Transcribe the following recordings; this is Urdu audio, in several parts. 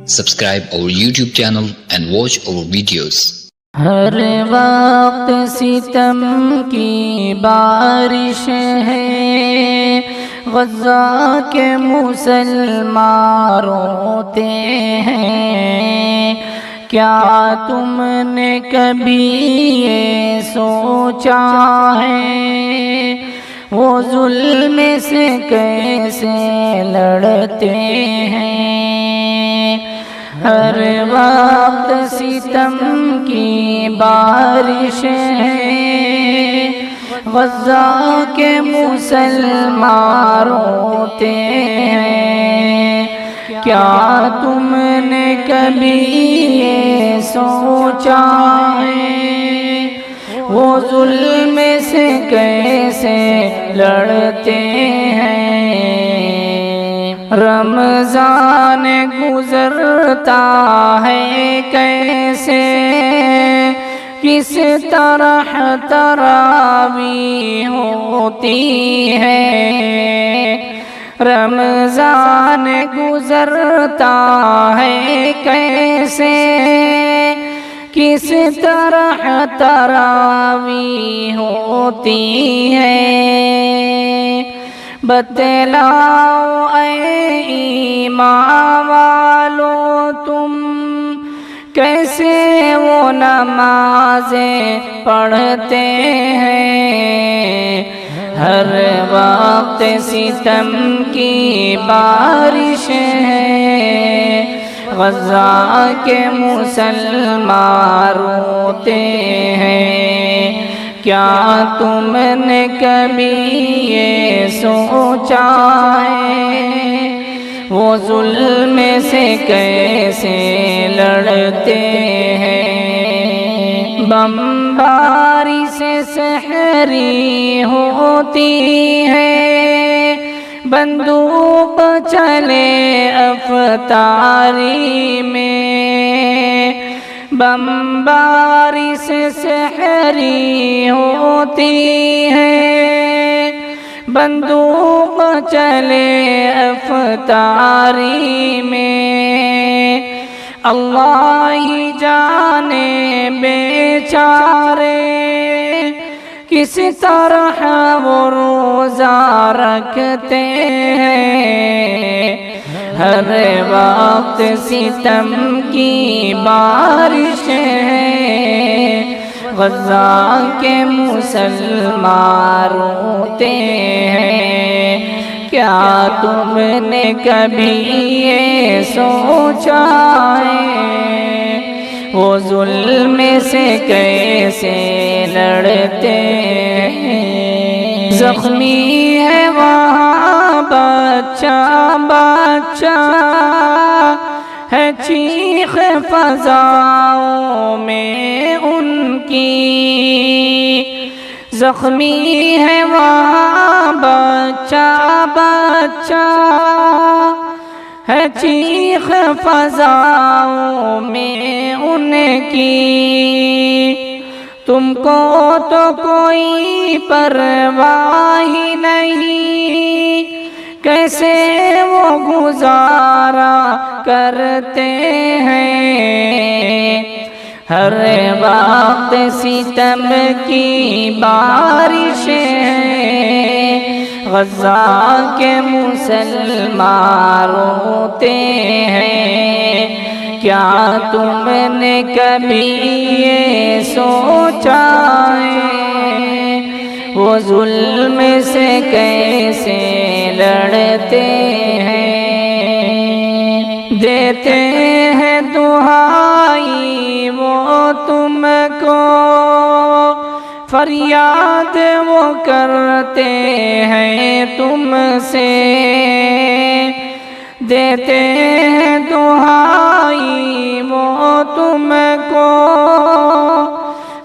Subscribe our YouTube channel and watch our videos. ہر وقت ستم کی بارش ہے، غزہ کے مسلمان روتے ہیں۔ کیا تم نے کبھی یہ سوچا ہے وہ ظلم سے کیسے لڑتے ہیں؟ ہر وقت ستم کی بارش ہے، غزہ کے مسلمان روتے ہیں۔ کیا تم نے کبھی یہ سوچا ہے وہ ظلم سے کیسے لڑتے ہیں؟ رمضان گزرتا ہے کیسے، کس طرح تراویح ہوتی ہے۔ رمضان گزرتا ہے کیسے، کس طرح تراویح ہوتی ہے۔ بتلاؤ اے ایمان والو تم کیسے وہ نمازیں پڑھتے ہیں۔ ہر وقت ستم کی بارش ہے، غزہ کے مسلمان روتے ہیں۔ کیا تم نے کبھی یہ سوچا ہے وہ ظلم سے کیسے لڑتے ہیں؟ بمباری سے سحری ہوتی ہے، بندوق چلے افطاری میں۔ بمباری سے سحری ہوتی ہے، بندوق چلے افطاری میں۔ اللہ ہی جانے بیچارے کس طرح وہ روزہ رکھتے ہیں۔ ہر وقت ستم کی بارش ہے، غزہ کے مسلمان روتے ہیں۔ کیا تم نے کبھی یہ سوچا ہے وہ ظلم سے کیسے لڑتے ہیں؟ زخمی ہے وہاں بچہ بچہ ہے، چیخ فضاؤں میں ان کی۔ زخمی ہے وہاں بچہ بچہ ہے، چیخ فضاؤں میں ان کی۔ تم کو تو کوئی پرواہ ہی نہیں، کیسے وہ گزارا کرتے ہیں۔ ہر وقت ستم کی بارش ہے، غزہ کے مسلمان روتے ہیں۔ کیا تم نے کبھی یہ سوچا ہے وہ ظلم سے کیسے لڑتے ہیں؟ دیتے ہیں دہائی وہ تم کو، فریاد وہ کرتے ہیں تم سے۔ دیتے ہیں دہائی وہ تم کو،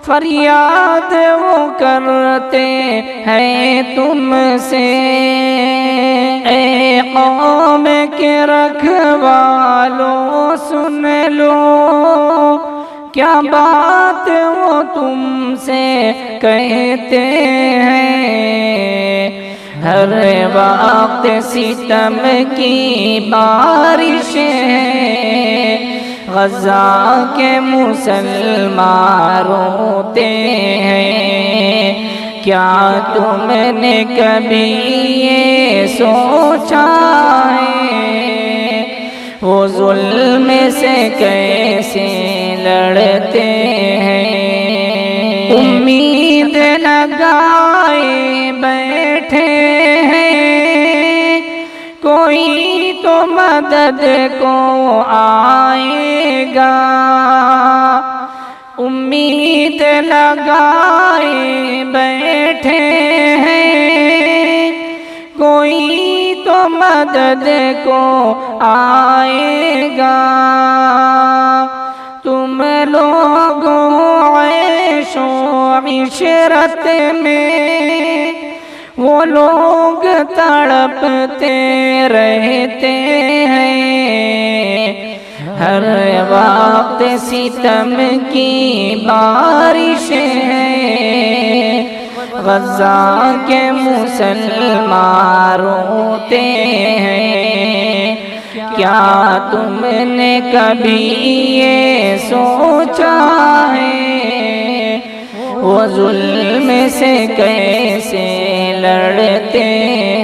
فریاد وہ کرتے ہیں تم سے۔ اے قوم کے رکھوالو سن لو، کیا بات وہ تم سے کہتے ہیں۔ ہر وقت ستم کی بارش ہے، غزہ کے مسلمان روتے ہیں۔ کیا تم نے کبھی یہ سوچا ہے وہ ظلم سے کیسے لڑتے ہیں؟ امید لگائے بیٹھے ہیں، کوئی تو مدد کو آئے گا۔ امید لگائے بیٹھے ہیں، کوئی تو مدد کو آئے گا۔ تم لوگوں عیش و عشرت میں وہ لوگ تڑپتے رہتے ہیں، ہر وقت ستم کی بارش ہے، غزہ کے مسلمان روتے ہیں۔ کیا تم نے کبھی یہ سوچا ہے وہ ظلم سے کیسے لڑتے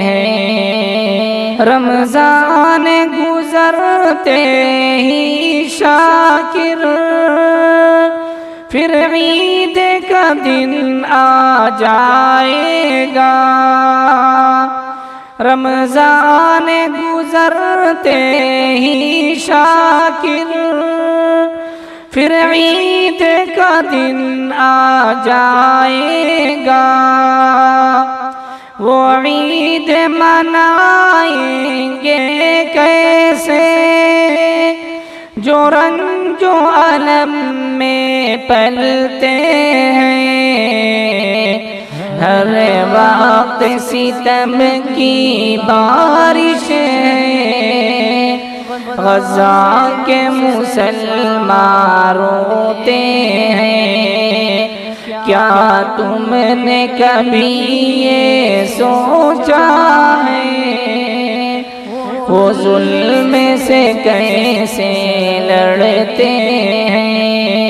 ہیں؟ رمضان گزرتے ہی شاکر پھر عید کا دن آ جائے گا۔ رمضان گزرتے ہی شاکر پھر عید کا دن آ جائے گا۔ وہ عید منائیں گے کیسے جو رنج و الم میں پلتے ہیں، ہر وقت ستم کی بارش ہے، غزہ کے مسلمان روتے ہیں۔ کیا تم نے کبھی یہ سوچا ہے وہ ظلم سے کیسے لڑتے ہیں؟